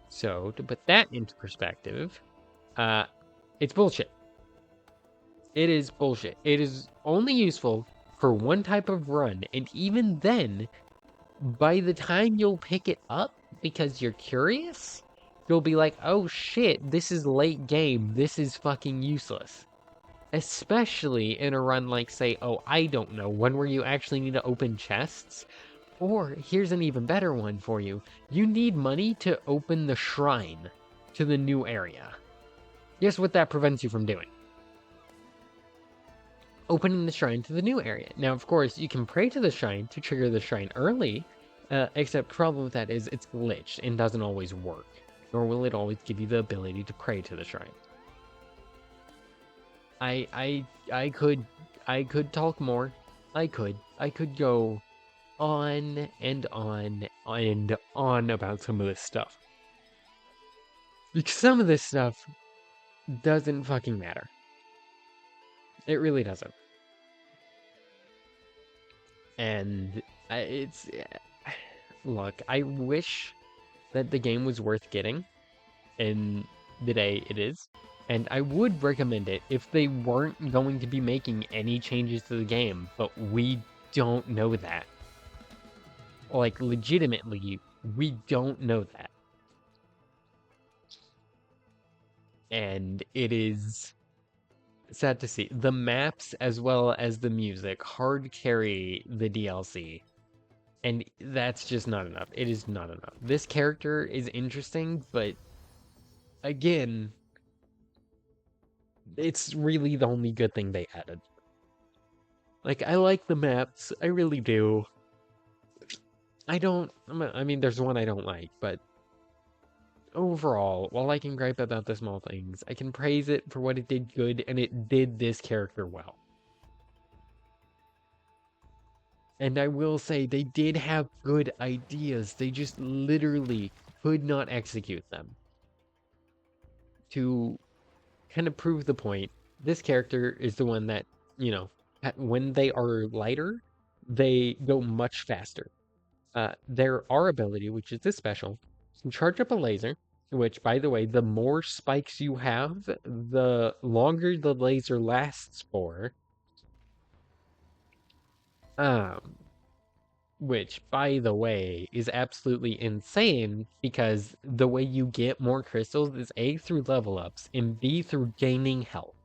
A: So, to put that into perspective, it's bullshit. It is bullshit. It is only useful for one type of run, and even then, by the time you'll pick it up because you're curious, you'll be like, oh shit, this is late game, this is fucking useless. Especially in a run like, say, oh, I don't know, one where you actually need to open chests. Or, here's an even better one for you. You need money to open the shrine to the new area. Guess what that prevents you from doing? Opening the shrine to the new area. Now, of course, you can pray to the shrine to trigger the shrine early, except the problem with that is it's glitched and doesn't always work. Nor will it always give you the ability to pray to the shrine. I could talk more. I could go on and on and on about some of this stuff. Because some of this stuff doesn't fucking matter. It really doesn't. And it's look, I wish that the game was worth getting in the day it is, and I would recommend it if they weren't going to be making any changes to the game, but we don't know that. Like, legitimately, we don't know that. And it is sad to see. The maps as well as the music hard carry the DLC. And that's just not enough. It is not enough. This character is interesting, but again, it's really the only good thing they added. Like, I like the maps. I really do. I mean, there's one I don't like, but overall, while I can gripe about the small things, I can praise it for what it did good, and it did this character well. And I will say, they did have good ideas. They just literally could not execute them. To kind of prove the point, this character is the one that, you know, when they are lighter, they go much faster. Their R ability, which is this special, can charge up a laser, which, by the way, the more spikes you have, the longer the laser lasts for. Um, which, by the way, is absolutely insane because the way you get more crystals is A, through level ups, and B, through gaining health.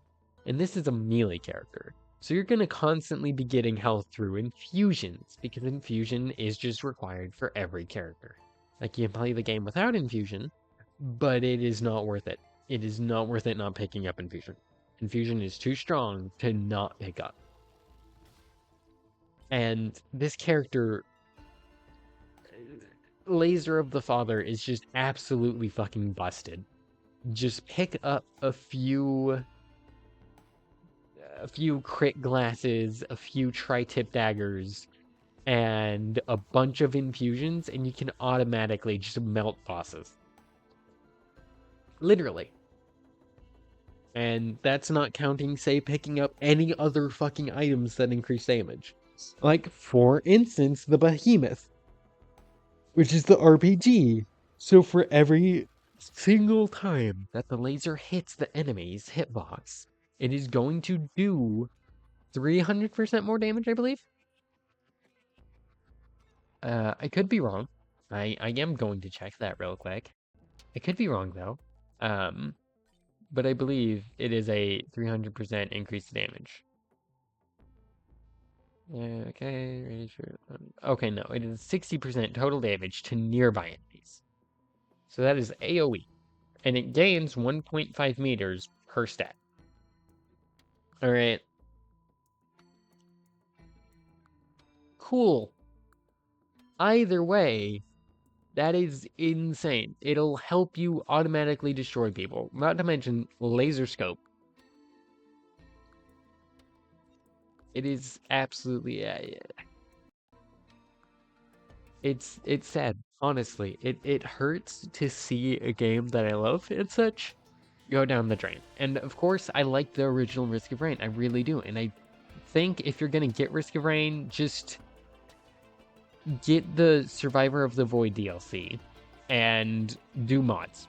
A: And this is a melee character. So you're going to constantly be getting health through infusions, because infusion is just required for every character. Like, you can play the game without infusion, but it is not worth it. It is not worth it not picking up infusion. Infusion is too strong to not pick up. And this character, Laser of the Father, is just absolutely fucking busted. Just pick up a few crit glasses, a few tri-tip daggers, and a bunch of infusions, and you can automatically just melt bosses. Literally. And that's not counting, say, picking up any other fucking items that increase damage. Like, for instance, the Behemoth, which is the RPG. So for every single time that the laser hits the enemy's hitbox, it is going to do 300% more damage, I believe. I could be wrong. I am going to check that real quick. I could be wrong, though. But I believe it is a 300% increase to damage. Okay, okay, no, it is 60% total damage to nearby enemies. So that is AoE. And it gains 1.5 meters per stat. Alright. Cool. Either way, that is insane. It'll help you automatically destroy people. Not to mention laser scope. It is absolutely it's sad, honestly. It hurts to see a game that I love and such go down the drain. And of course, I like the original Risk of Rain. I really do. And I think if you're gonna get Risk of Rain, just get the Survivor of the Void DLC and do mods.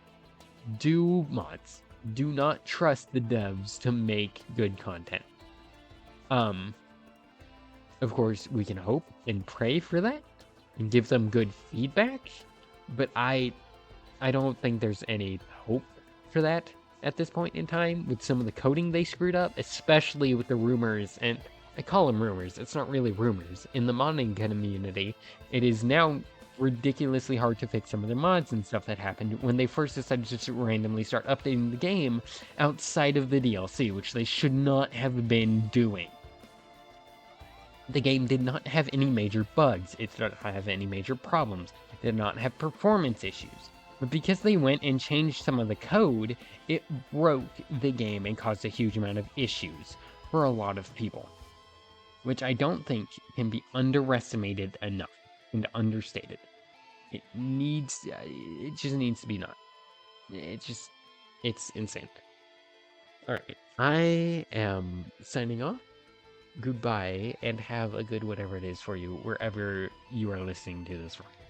A: Do mods. Do not trust the devs to make good content. Of course, we can hope and pray for that and give them good feedback, but I don't think there's any hope for that at this point in time with some of the coding they screwed up, especially with the rumors, and I call them rumors, it's not really rumors. In the modding community, it is now ridiculously hard to fix some of the mods and stuff that happened when they first decided to just randomly start updating the game outside of the DLC, which they should not have been doing. The game did not have any major bugs, it did not have any major problems, it did not have performance issues. But because they went and changed some of the code, it broke the game and caused a huge amount of issues for a lot of people. Which I don't think can be underestimated enough and understated. It just needs to be not. It's insane. All right, I am signing off. Goodbye, and have a good whatever it is for you wherever you are listening to this from.